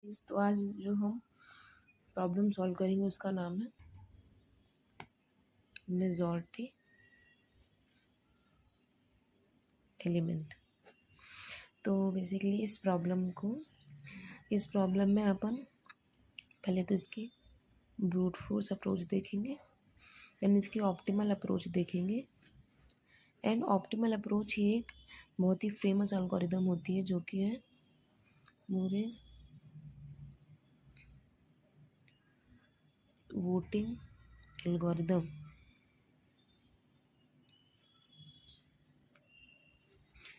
तो आज जो हम प्रॉब्लम सॉल्व करेंगे उसका नाम है मेजॉरिटी एलिमेंट। तो बेसिकली इस प्रॉब्लम में अपन पहले तो इसकी ब्रूट फोर्स अप्रोच देखेंगे, देन इसकी ऑप्टिमल अप्रोच देखेंगे। एंड ऑप्टिमल अप्रोच ये एक बहुत ही फेमस एल्गोरिदम होती है जो कि है मूरेज वोटिंग एल्गोरिदम।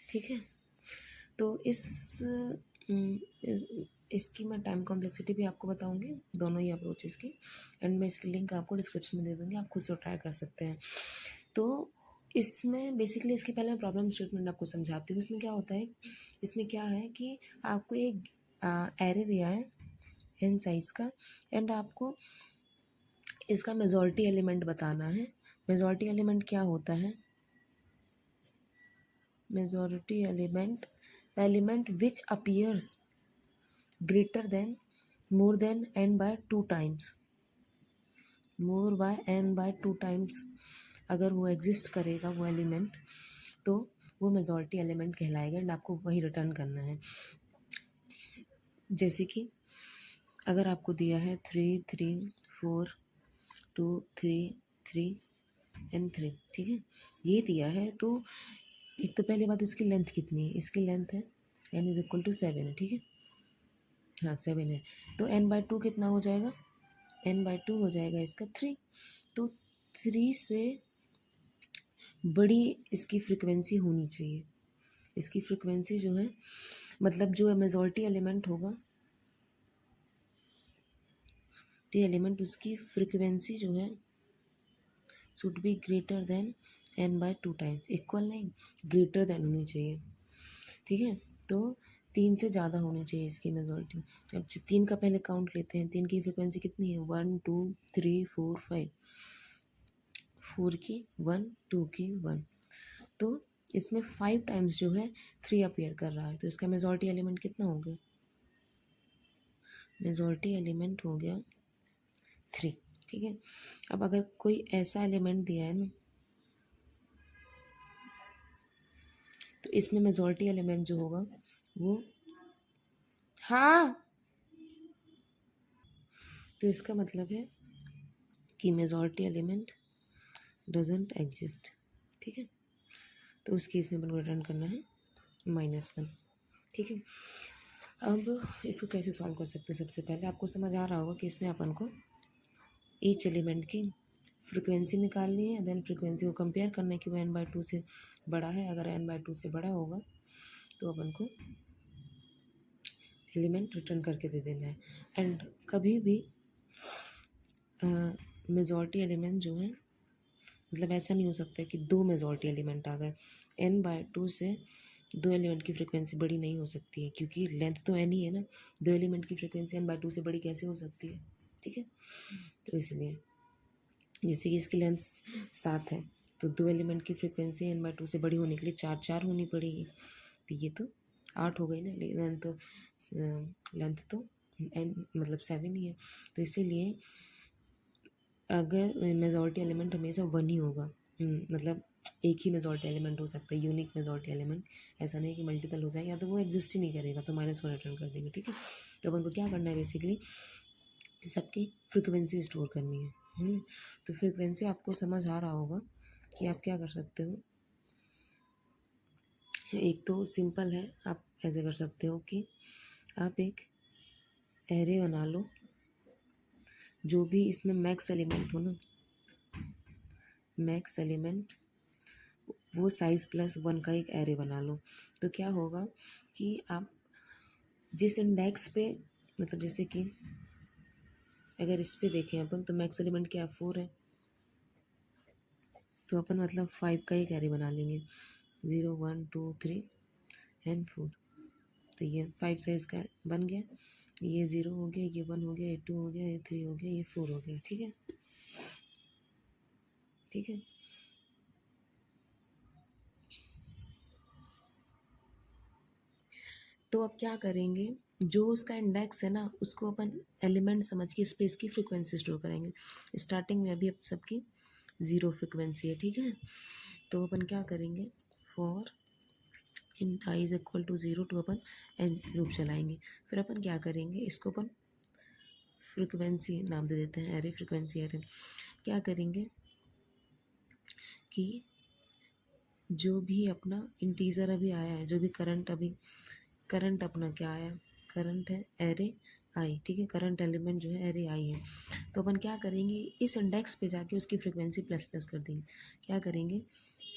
ठीक है, तो इसकी मैं टाइम कॉम्प्लेक्सिटी भी आपको बताऊंगी, दोनों ही अप्रोचेस की। एंड मैं इसकी लिंक आपको डिस्क्रिप्शन में दे दूंगी, आप खुद से ट्राई कर सकते हैं। तो इसमें बेसिकली इसकी पहले मैं प्रॉब्लम स्टेटमेंट आपको समझाती हूँ। इसमें क्या होता है, इसमें क्या है कि आपको एक एरे दिया है n साइज़ का, एंड आपको इसका मेजॉरिटी एलिमेंट बताना है। मेजॉरिटी एलिमेंट क्या होता है? Majority element the element which appears greater than more than n by 2 times, more by n by 2 times अगर वो एग्जिस्ट करेगा वो एलिमेंट, तो वो मेजॉरिटी एलिमेंट कहलाएगा। एंड आपको वही रिटर्न करना है। जैसे कि अगर आपको दिया है 3 3 4 2 3 3 एंड 3, ठीक है, ये दिया है। तो एक तो पहली बात, इसकी लेंथ कितनी है? इसकी लेंथ है n इज इक्वल टू 7 है, ठीक है, हाँ 7 है। तो n बाई 2 कितना हो जाएगा? n बाई 2 हो जाएगा इसका 3। तो 3 से बड़ी इसकी फ्रिक्वेंसी होनी चाहिए। इसकी फ्रिक्वेंसी जो है, मतलब जो मेजॉरिटी एलिमेंट होगा, तो एलिमेंट उसकी फ्रिक्वेंसी जो है should be greater than n by 2 times. Equal नहीं, ग्रेटर देन होनी चाहिए, ठीक है। तो 3 से ज़्यादा होनी चाहिए इसकी मेजॉरिटी। अब 3 का पहले काउंट लेते हैं। 3 की फ्रिक्वेंसी कितनी है? 1 2 3 4 5, 4 की 1, 2 की 1। तो इसमें 5 टाइम्स जो है 3 अपीयर कर रहा है, तो इसका मेजॉरिटी एलिमेंट कितना हो गया? मेजॉरिटी एलिमेंट हो गया 3, ठीक है। अब अगर कोई ऐसा एलिमेंट दिया है ना, तो इसमें मेजॉरिटी एलिमेंट जो होगा वो, हाँ, तो इसका मतलब है कि मेजॉरिटी एलिमेंट डजेंट एग्जिस्ट, ठीक है। तो उस केस में अपन को रिटर्न करना है -1, ठीक है। अब इसको कैसे सॉल्व कर सकते हैं? सबसे पहले आपको समझ आ रहा होगा कि इसमें अपन को ईच एलिमेंट की फ्रिक्वेंसी निकालनी है, देन फ्रिक्वेंसी को कंपेयर करना है कि वो n बाई 2 से बड़ा है। अगर n बाई 2 से बड़ा होगा तो अपन को एलिमेंट रिटर्न करके दे देना है। एंड कभी भी मेजॉरिटी एलिमेंट जो है, मतलब ऐसा नहीं हो सकता कि 2 मेजॉरिटी एलिमेंट आ गए। n बाय 2 से 2 एलिमेंट की फ्रिक्वेंसी बड़ी नहीं हो सकती है, क्योंकि लेंथ तो n ही है ना। 2 एलिमेंट की फ्रिक्वेंसी n बाय 2 से बड़ी कैसे हो सकती है, ठीक है। तो इसलिए जैसे कि इसकी लेंथ 7 है, तो 2 एलिमेंट की फ्रिक्वेंसी n बाय 2 से बड़ी होने के लिए 4 होनी पड़ेगी। तो ये तो 8 हो गई ना। लेंथ तो n मतलब 7 ही है। तो इसीलिए अगर मेजॉरिटी एलिमेंट हमेशा 1 ही होगा, मतलब एक ही मेजॉरिटी एलिमेंट हो सकता है, यूनिक मेजॉरिटी एलिमेंट। ऐसा नहीं कि मल्टीपल हो जाए, या तो वो एग्जिस्ट ही नहीं करेगा, तो -1 रिटर्न कर देंगे, ठीक है। तो अपन को क्या करना है, बेसिकली सबकी फ्रिक्वेंसी स्टोर करनी है ना। तो फ्रिक्वेंसी आपको समझ आ रहा होगा कि आप क्या कर सकते हो। एक तो सिंपल है, आप ऐसे कर सकते हो कि आप एक एरे बना लो, जो भी इसमें मैक्स एलिमेंट हो ना, मैक्स एलिमेंट वो साइज़ +1 का एक एरे बना लो। तो क्या होगा कि आप जिस इंडेक्स पे, मतलब जैसे कि अगर इस पे देखें अपन, तो मैक्स एलिमेंट क्या 4 है, तो अपन मतलब 5 का एक एरे बना लेंगे, 0 1 2 3 एंड 4। तो ये 5 साइज़ का बन गया। ये 0 हो गया, ये 1 हो गया, ये 2 हो गया, ये 3 हो गया, ये 4 हो गया, ठीक है, ठीक है। तो अब क्या करेंगे, जो उसका इंडेक्स है ना उसको अपन एलिमेंट समझ के स्पेस की फ्रिक्वेंसी स्टोर करेंगे। स्टार्टिंग में अभी अब सबकी 0 फ्रिक्वेंसी है, ठीक है। तो अपन क्या करेंगे, for int i is equal to 0 to अपन एन लूप चलाएंगे। फिर अपन क्या करेंगे, इसको अपन फ्रिक्वेंसी नाम दे देते हैं, एरे फ्रिक्वेंसी एरे। क्या करेंगे कि जो भी अपना इंटीजर अभी आया है, जो भी करंट अपना क्या आया, करंट है एरे आई, ठीक है। करंट एलिमेंट जो है एरे आई है। तो अपन क्या करेंगे, इस इंडेक्स पे जाके उसकी फ्रिक्वेंसी प्लस प्लस कर देंगे। क्या करेंगे,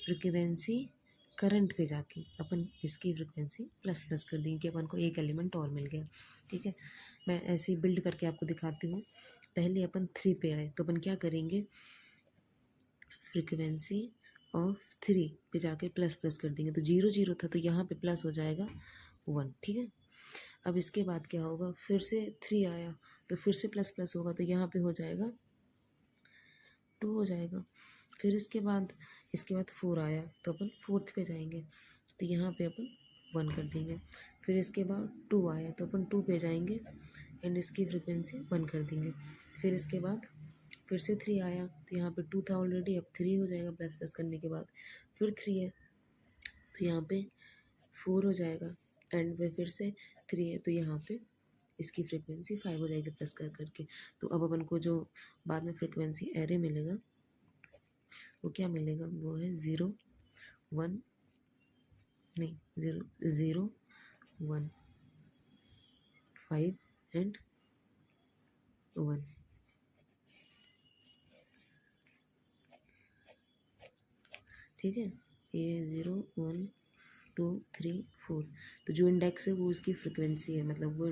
फ्रिक्वेंसी करंट पे जाके अपन इसकी फ्रिक्वेंसी प्लस प्लस कर देंगे कि अपन को एक एलिमेंट और मिल गया, ठीक है। मैं ऐसे ही बिल्ड करके आपको दिखाती हूँ। पहले अपन 3 पे आए तो अपन क्या करेंगे, फ्रिक्वेंसी ऑफ 3 पे जाके प्लस प्लस कर देंगे। तो 0 0 था तो यहाँ पे प्लस हो जाएगा 1, ठीक है। अब इसके बाद क्या होगा, फिर से 3 आया तो फिर से प्लस प्लस होगा तो यहाँ पे हो जाएगा 2 हो जाएगा। फिर इसके बाद 4 आया तो अपन 4th पे जाएंगे तो यहाँ पे अपन 1 कर देंगे। फिर इसके बाद 2 आया तो अपन 2 पे जाएंगे एंड इसकी फ्रिक्वेंसी 1 कर देंगे। फिर इसके बाद फिर से 3 आया तो यहाँ पे 2 था ऑलरेडी, अब 3 हो जाएगा प्लस प्लस करने के बाद। फिर 3 है तो यहाँ पे 4 हो जाएगा एंड पे फिर से 3 है तो यहाँ पे इसकी फ्रिक्वेंसी 5 हो जाएगी प्लस कर करके। तो अब अपन को जो बाद में फ्रिक्वेंसी एरे मिलेगा वो क्या मिलेगा, वो है 0 1 नहीं 0 0 1 5 एंड 1, ठीक है। ये 0 1 2 3 4, तो जो इंडेक्स है वो उसकी फ्रिक्वेंसी है, मतलब वो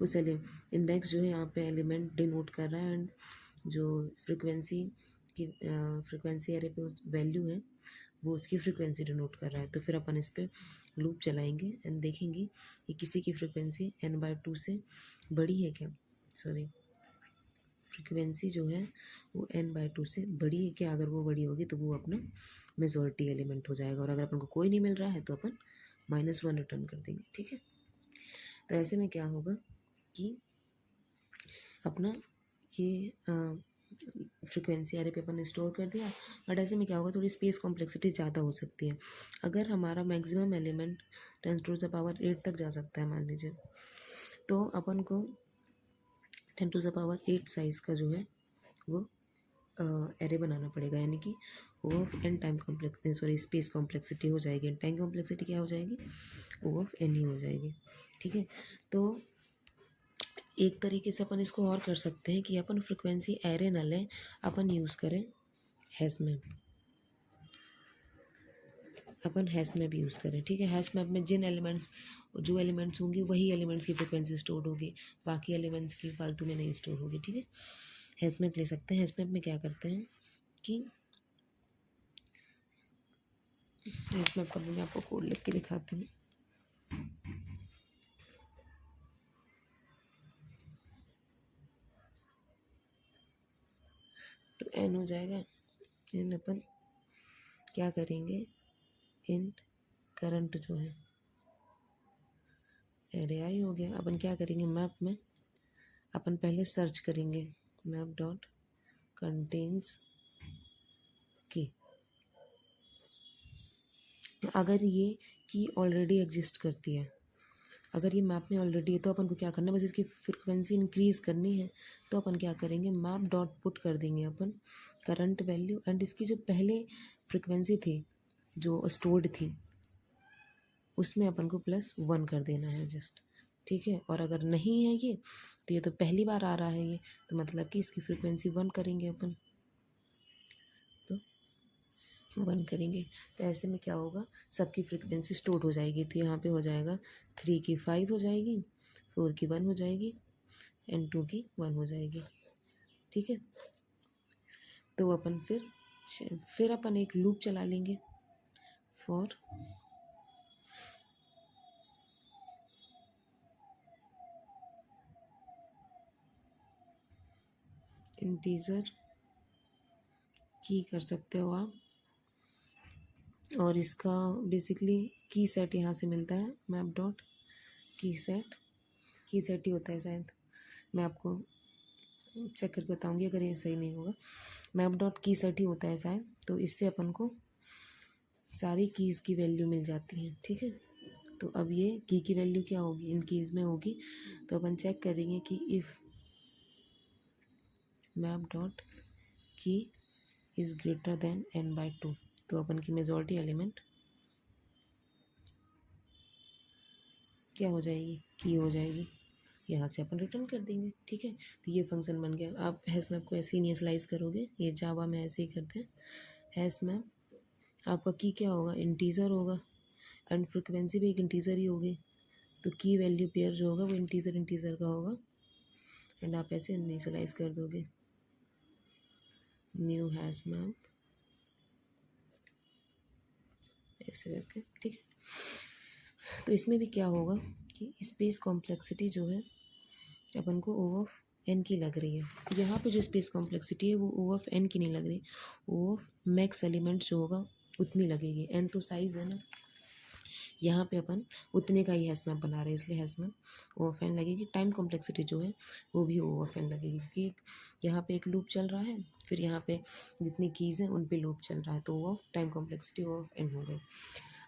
उस इंडेक्स जो है यहाँ पे एलिमेंट डिनोट कर रहा है एंड जो फ्रिक्वेंसी की फ्रिक्वेंसी एरे पे वैल्यू है वो उसकी फ्रिक्वेंसी डिनोट कर रहा है। तो फिर अपन इस पर लूप चलाएंगे एंड देखेंगे कि किसी की फ्रिक्वेंसी n/2 से बड़ी है क्या, सॉरी फ्रिक्वेंसी जो है वो n/2 से बड़ी है क्या। अगर वो बड़ी होगी तो वो अपना मेजॉरिटी एलिमेंट हो जाएगा, और अगर अपन को कोई नहीं मिल रहा है तो अपन -1 रिटर्न कर देंगे, ठीक है। तो ऐसे में क्या होगा कि अपना ये फ्रिक्वेंसी एरे पे अपन ने स्टोर कर दिया। बट ऐसे में क्या होगा, थोड़ी स्पेस कॉम्प्लेक्सिटी ज़्यादा हो सकती है। अगर हमारा मैक्सिमम एलिमेंट 10⁻8 तक जा सकता है मान लीजिए, तो अपन को 10⁻8 साइज़ का जो है वो एरे बनाना पड़ेगा, यानी कि O of N time complex sorry space complexity हो जाएगी, टाइम कॉम्प्लेक्सिटी क्या हो जाएगी, ओ ऑफ एन ही हो जाएगी, ठीक है। तो एक तरीके से अपन इसको और कर सकते हैं कि अपन फ्रिक्वेंसी एरे न लें, अपन यूज़ करें हैश मैप, अपन हैश मैप यूज़ करें, ठीक है। हैश मैप में जो एलिमेंट्स होंगे वही एलिमेंट्स की फ्रिक्वेंसी स्टोर होगी, बाकी एलिमेंट्स की फालतू में नहीं स्टोर होगी, ठीक है। हैश मैप ले सकते हैं। हैश मैप में क्या करते हैं कि हैश मैप का मैं आपको कोड लिख के दिखाती हूँ। तो एन हो जाएगा, एन अपन क्या करेंगे, इन करंट जो है एरे आई हो गया। अपन क्या करेंगे, मैप में अपन पहले सर्च करेंगे मैप डॉट कंटेन्स की। अगर ये की ऑलरेडी एग्जिस्ट करती है, अगर ये मैप में ऑलरेडी है तो अपन को क्या करना है, बस इसकी फ्रिक्वेंसी इंक्रीज़ करनी है। तो अपन क्या करेंगे, मैप डॉट पुट कर देंगे अपन करंट वैल्यू एंड इसकी जो पहले फ्रिक्वेंसी थी जो स्टोर्ड थी उसमें अपन को +1 कर देना है जस्ट, ठीक है। और अगर नहीं है ये तो ये तो पहली बार आ रहा है ये, तो मतलब कि इसकी फ्रिक्वेंसी 1 करेंगे अपन, तो 1 करेंगे। तो ऐसे में क्या होगा, सबकी फ्रिक्वेंसी स्टोर हो जाएगी। तो यहाँ पे हो जाएगा 3 की 5 हो जाएगी, 4 की 1 हो जाएगी एंड 2 की 1 हो जाएगी, ठीक है। तो अपन फिर अपन एक लूप चला लेंगे फॉर इंटीजर की कर सकते हो आप, और इसका बेसिकली की सेट यहाँ से मिलता है मैप डॉट की सेट की सेट ही होता है शायद, मैं आपको चेक करके बताऊंगी अगर ये सही नहीं होगा। मैप डॉट की सेट ही होता है शायद। तो इससे अपन को सारी कीज़ की वैल्यू मिल जाती है, ठीक है। तो अब ये की वैल्यू क्या होगी, इन कीज़ में होगी। तो अपन चेक करेंगे कि इफ़ मैप डॉट की इज़ ग्रेटर देन n/2, तो अपन की मेजॉरिटी एलिमेंट क्या हो जाएगी, की हो जाएगी। यहाँ से अपन रिटर्न कर देंगे, ठीक है। तो ये फंक्शन बन गया। आप हैश मैप को ऐसे ही इनिशियलाइज करोगे, ये जावा में ऐसे ही करते हैं। हैश मैप आपका की क्या होगा, इंटीजर होगा, एंड फ्रिक्वेंसी भी एक इंटीजर ही होगी। तो की वैल्यू पेयर जो होगा वो इंटीजर का होगा, एंड आप ऐसे इनिशियलाइज कर दोगे न्यू हैश मैप ऐसे करके, ठीक है। तो इसमें भी क्या होगा कि स्पेस कॉम्प्लेक्सिटी जो है अपन को O ऑफ n की लग रही है। यहाँ पे जो स्पेस कॉम्प्लेक्सिटी है वो O ऑफ n की नहीं लग रही, O ऑफ मैक्स एलिमेंट जो होगा उतनी लगेगी। n तो साइज है ना, यहाँ पे अपन उतने का ही हैश मैप बना रहे हैं, इसलिए hash map O of n लगेगी। टाइम कॉम्प्लेक्सिटी जो है वो भी O ऑफ n लगेगी, क्योंकि यहाँ पे एक लूप चल रहा है, फिर यहाँ पे जितनी कीज़ हैं उन पे लूप चल रहा है, तो O of time complexity O of n हो गई।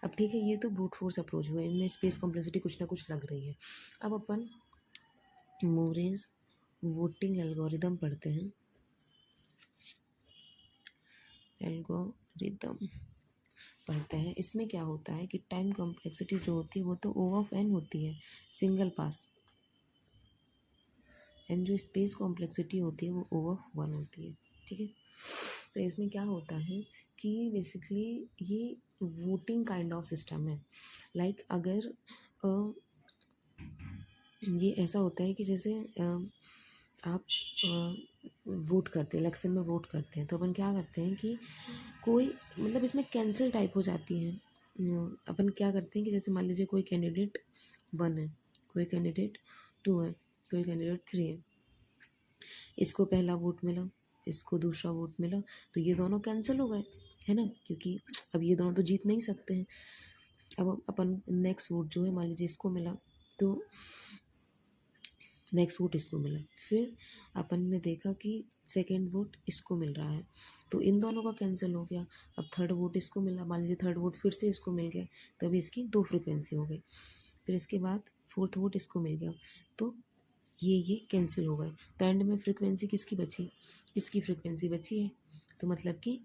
अब ठीक है, ये तो ब्रूट फोर्स अप्रोच हुआ, इनमें स्पेस कॉम्प्लेक्सिटी कुछ ना कुछ लग रही है। अब अपन मूरेज वोटिंग एल्गोरिदम पढ़ते हैं। एल्गोरिदम पढ़ते हैं, इसमें क्या होता है कि टाइम कॉम्प्लेक्सिटी जो होती है वो तो O ऑफ n होती है, सिंगल पास, एंड जो स्पेस कॉम्प्लेक्सिटी होती है वो O ऑफ 1 होती है, ठीक है। तो इसमें क्या होता है कि बेसिकली ये वोटिंग काइंड ऑफ सिस्टम है। लाइक अगर ये ऐसा होता है कि जैसे आप वोट करते हैं, इलेक्शन में वोट करते हैं, तो अपन क्या करते हैं कि कोई मतलब इसमें कैंसिल टाइप हो जाती है। अपन क्या करते हैं कि जैसे मान लीजिए कोई कैंडिडेट 1 है, कोई कैंडिडेट 2 है, कोई कैंडिडेट 3 है, इसको पहला वोट मिला, इसको दूसरा वोट मिला, तो ये दोनों कैंसिल हो गए, है ना, क्योंकि अब ये दोनों तो जीत नहीं सकते हैं। अब अपन नेक्स्ट वोट जो है मान लीजिए इसको मिला, तो नेक्स्ट वोट इसको मिला, फिर अपन ने देखा कि सेकंड वोट इसको मिल रहा है, तो इन दोनों का कैंसिल हो गया। अब थर्ड वोट इसको मिला, मान लीजिए थर्ड वोट फिर से इसको मिल गया, तो अभी इसकी 2 फ्रिक्वेंसी हो गई। फिर इसके बाद फोर्थ वोट इसको मिल गया, तो ये कैंसिल हो गए। तो एंड में फ्रिक्वेंसी किसकी बची, इसकी फ्रिक्वेंसी बची है। तो मतलब कि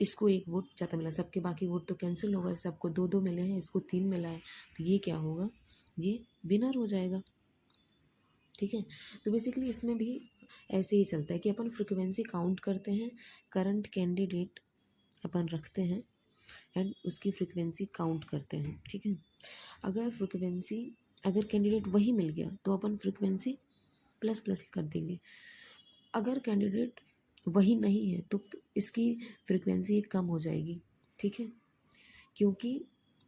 इसको 1 वोट ज़्यादा मिला, सबके बाकी वोट तो कैंसिल हो गए, सबको 2-2 मिले हैं, इसको 3 मिला है, तो ये क्या होगा, ये विनर हो जाएगा, ठीक है। तो बेसिकली इसमें भी ऐसे ही चलता है कि अपन फ्रिक्वेंसी काउंट करते हैं, करंट कैंडिडेट अपन रखते हैं एंड उसकी फ्रिक्वेंसी काउंट करते हैं, ठीक है। अगर कैंडिडेट वही मिल गया तो अपन फ्रिक्वेंसी प्लस प्लस कर देंगे। अगर कैंडिडेट वही नहीं है तो इसकी फ्रिक्वेंसी कम हो जाएगी, ठीक है, क्योंकि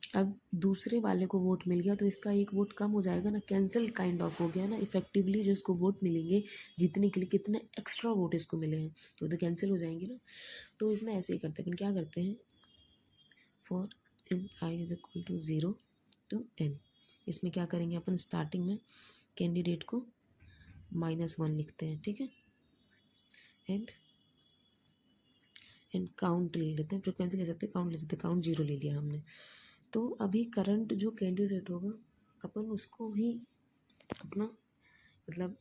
अब दूसरे वाले को वोट मिल गया तो इसका 1 वोट कम हो जाएगा ना, कैंसिल काइंड ऑफ हो गया ना। इफेक्टिवली जो इसको वोट मिलेंगे जीतने के लिए, कितने एक्स्ट्रा वोट इसको मिले हैं, वो तो कैंसिल हो जाएंगे ना। तो इसमें ऐसे ही करते हैं, अपन क्या करते हैं, for in i is equal to 0 to n, इसमें क्या करेंगे अपन, स्टार्टिंग में कैंडिडेट को -1 लिखते हैं, ठीक है, एंड काउंट ले लेते हैं, फ्रिक्वेंसी ले सकते हैं, काउंट ले सकते हैं, काउंट 0 ले लिया हमने। तो अभी करंट जो कैंडिडेट होगा अपन उसको ही अपना मतलब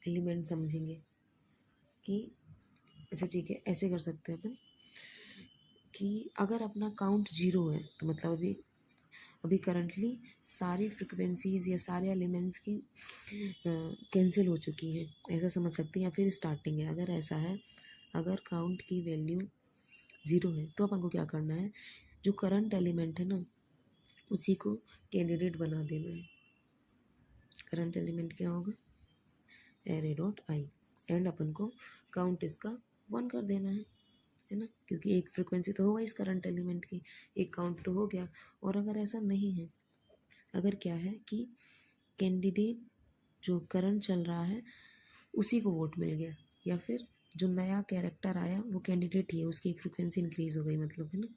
एलिमेंट समझेंगे कि अच्छा ठीक है, ऐसे कर सकते हैं अपन कि अगर अपना काउंट 0 है तो मतलब अभी करंटली सारी फ्रिक्वेंसीज या सारे एलिमेंट्स की कैंसिल हो चुकी हैं, ऐसा समझ सकते हैं, या फिर स्टार्टिंग है। अगर ऐसा है, अगर काउंट की वैल्यू 0 है तो अपन को क्या करना है, जो करंट एलिमेंट है ना उसी को कैंडिडेट बना देना है। करंट एलिमेंट क्या होगा, एरे डॉट आई, एंड अपन को काउंट इसका 1 कर देना है ना, क्योंकि एक फ्रिक्वेंसी तो होगा इस करंट एलिमेंट की, एक काउंट तो हो गया। और अगर ऐसा नहीं है, अगर क्या है कि कैंडिडेट जो करंट चल रहा है उसी को वोट मिल गया, या फिर जो नया कैरेक्टर आया वो कैंडिडेट ही है, उसकी एक फ्रिक्वेंसी इंक्रीज हो गई, मतलब, है ना।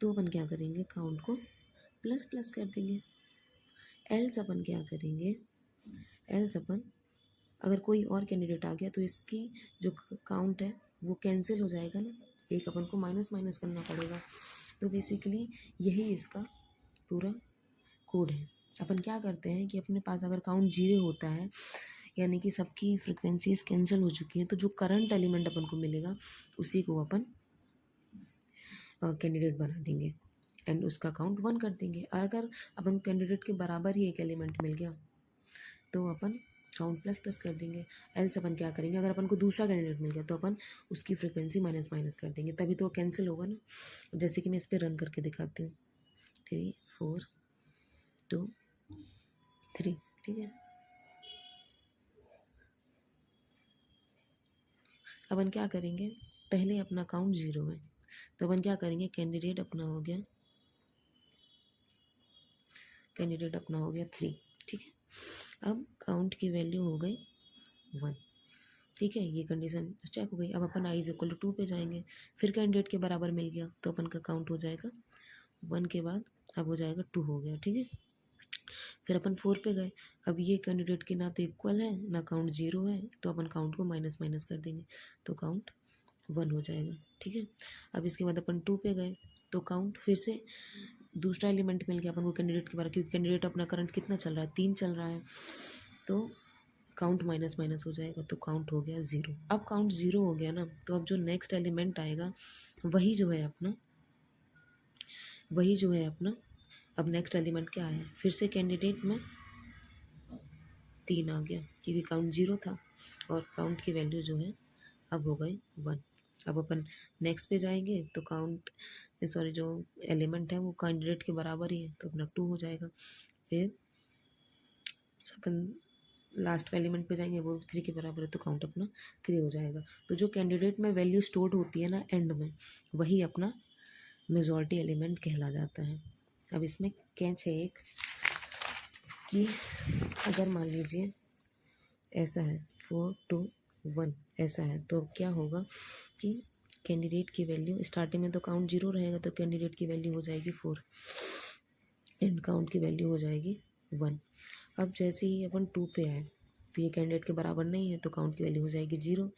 तो अपन क्या करेंगे, काउंट को प्लस प्लस कर देंगे। एल्स अपन क्या करेंगे, एल्स अपन अगर कोई और कैंडिडेट आ गया तो इसकी जो काउंट है वो कैंसिल हो जाएगा ना, एक अपन को माइनस माइनस करना पड़ेगा। तो बेसिकली यही इसका पूरा कोड है। अपन क्या करते हैं कि अपने पास अगर काउंट 0 होता है, यानी कि सबकी फ्रिक्वेंसीज कैंसिल हो चुकी हैं, तो जो करंट एलिमेंट अपन को मिलेगा उसी को अपन कैंडिडेट बना देंगे एंड उसका काउंट 1 कर देंगे। और अगर अपन कैंडिडेट के बराबर ही एक एलिमेंट मिल गया तो अपन काउंट प्लस प्लस कर देंगे। एल्स अपन क्या करेंगे, अगर अपन को दूसरा कैंडिडेट मिल गया तो अपन उसकी फ्रिक्वेंसी माइनस माइनस कर देंगे, तभी तो कैंसिल होगा ना। जैसे कि मैं इस पर रन करके दिखाती हूँ, 3 4 2 3, ठीक है। अपन क्या करेंगे, पहले अपना काउंट 0 है तो अपन क्या करेंगे, कैंडिडेट अपना हो गया 3, ठीक है। अब काउंट की वैल्यू हो गई 1, ठीक है, ये कंडीशन चेक हो गई। अब अपन i = 2 पे जाएंगे, फिर कैंडिडेट के बराबर मिल गया तो अपन का काउंट हो जाएगा 1 के बाद अब हो जाएगा 2 हो गया, ठीक है। फिर अपन 4 पे गए, अब ये कैंडिडेट के ना तो इक्वल है ना काउंट 0 है, तो अपन काउंट को माइनस माइनस कर देंगे तो काउंट 1 हो जाएगा, ठीक है। अब इसके बाद अपन 2 पे गए तो काउंट फिर से दूसरा एलिमेंट मिल गया अपन को कैंडिडेट के बारे, क्योंकि कैंडिडेट अपना करंट कितना चल रहा है, 3 चल रहा है, तो काउंट माइनस माइनस हो जाएगा तो काउंट हो गया 0। अब काउंट 0 हो गया ना, तो अब जो नेक्स्ट एलिमेंट आएगा वही जो है अपना अब नेक्स्ट एलिमेंट क्या आया, फिर से कैंडिडेट में 3 आ गया क्योंकि काउंट 0 था और काउंट की वैल्यू जो है अब हो गई 1। अब अपन नेक्स्ट पे जाएंगे तो काउंट जो एलिमेंट है वो कैंडिडेट के बराबर ही है तो अपना 2 हो जाएगा। फिर अपन लास्ट एलिमेंट पे जाएंगे वो 3 के बराबर है तो काउंट अपना 3 हो जाएगा। तो जो कैंडिडेट में वैल्यू स्टोर्ड होती है ना एंड में, वही अपना मेजॉरिटी एलिमेंट कहला जाता है। अब इसमें कैच है एक कि अगर मान लीजिए ऐसा है 4 2 1 ऐसा है, तो क्या होगा कि कैंडिडेट की वैल्यू स्टार्टिंग में तो काउंट 0 रहेगा तो कैंडिडेट की वैल्यू हो जाएगी 4 एंड काउंट की वैल्यू हो जाएगी 1। अब जैसे ही अपन 2 पे आए तो ये कैंडिडेट के बराबर नहीं है तो काउंट की वैल्यू हो जाएगी 0।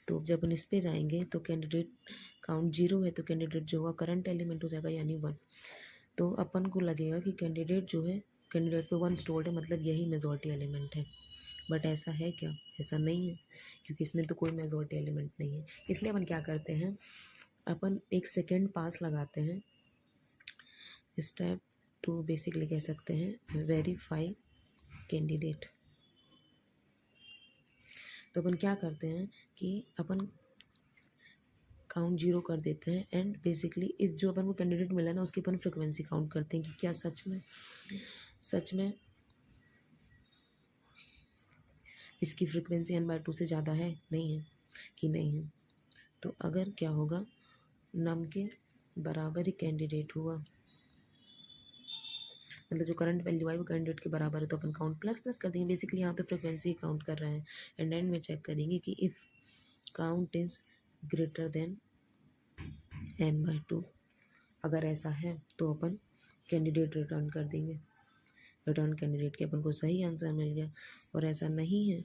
तो जब अपन इस पे जाएंगे तो कैंडिडेट काउंट 0 है तो कैंडिडेट जो होगा करंट एलिमेंट हो जाएगा यानी 1। तो अपन को लगेगा कि कैंडिडेट जो है कैंडिडेट पे 1 स्टोर्ड है, मतलब यही मेजॉरिटी एलिमेंट है। बट ऐसा है क्या, ऐसा नहीं है क्योंकि इसमें तो कोई मेजॉरिटी एलिमेंट नहीं है। इसलिए अपन क्या करते हैं, अपन एक सेकेंड पास लगाते हैं, स्टेप 2 बेसिकली कह सकते हैं वेरीफाई कैंडिडेट। तो अपन क्या करते हैं कि अपन काउंट 0 कर देते हैं एंड बेसिकली इस जो अपन को कैंडिडेट मिला ना उसकी अपन फ्रिक्वेंसी काउंट करते हैं कि क्या सच में इसकी फ्रिक्वेंसी n/2 से ज़्यादा है नहीं है कि नहीं है। तो अगर क्या होगा, नम के बराबर ही कैंडिडेट हुआ, मतलब जो करंट वैल्यू आई वो कैंडिडेट के बराबर है तो अपन काउंट प्लस प्लस कर देंगे। बेसिकली यहाँ तो फ्रिक्वेंसी काउंट कर रहे हैं एंड एंड में चेक करेंगे कि if count is greater than n/2, अगर ऐसा है तो अपन कैंडिडेट रिटर्न कर देंगे, रिटर्न कैंडिडेट के अपन को सही आंसर मिल गया। और ऐसा नहीं है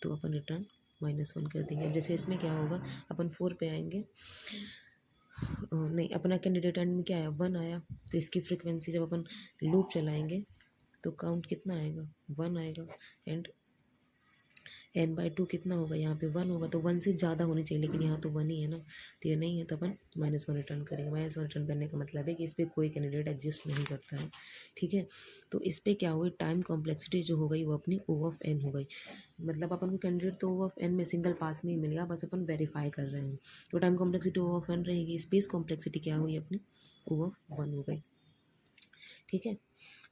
तो अपन रिटर्न -1 कर देंगे। जैसे इसमें क्या होगा, अपन 4 पे आएंगे, नहीं अपना कैंडिडेट एंड में क्या आया 1 आया, तो इसकी फ्रिक्वेंसी जब अपन लूप चलाएंगे तो काउंट कितना आएगा 1 आएगा एंड n/2 कितना होगा, यहाँ पे 1 होगा तो 1 से ज़्यादा होनी चाहिए, लेकिन यहाँ तो 1 ही है ना, तो ये नहीं है तो अपन -1 रिटर्न करेंगे। -1 रिटर्न करने का मतलब है कि इस पर कोई कैंडिडेट एग्जिस्ट नहीं करता है, ठीक है। तो इस पर क्या हुई, टाइम कॉम्प्लेक्सिटी जो हो गई वो अपनी O(n) हो गई, मतलब अपन को कैंडिडेट तो O(n) में सिंगल पास में ही मिल गया, बस अपन वेरीफाई कर रहे हैं। तो टाइम कॉम्प्लेक्सिटी O(n) रहेगी, स्पेस कॉम्प्लेक्सिटी क्या हुई अपनी O(1) हो गई, ठीक है।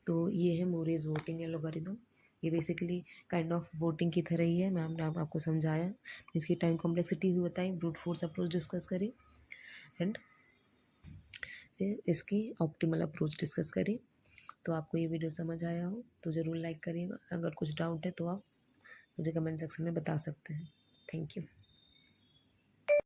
तो ये है मूरीज वोटिंग एल्गोरिथम। ये बेसिकली काइंड ऑफ वोटिंग की तरह ही है। मैम ने आपको समझाया, इसकी टाइम कॉम्प्लेक्सिटी भी बताई, ब्रूट फोर्स अप्रोच डिस्कस करी एंड फिर इसकी ऑप्टिमल अप्रोच डिस्कस करी। तो आपको ये वीडियो समझ आया हो तो ज़रूर लाइक करिएगा। अगर कुछ डाउट है तो आप मुझे कमेंट सेक्शन में बता सकते हैं। Thank you.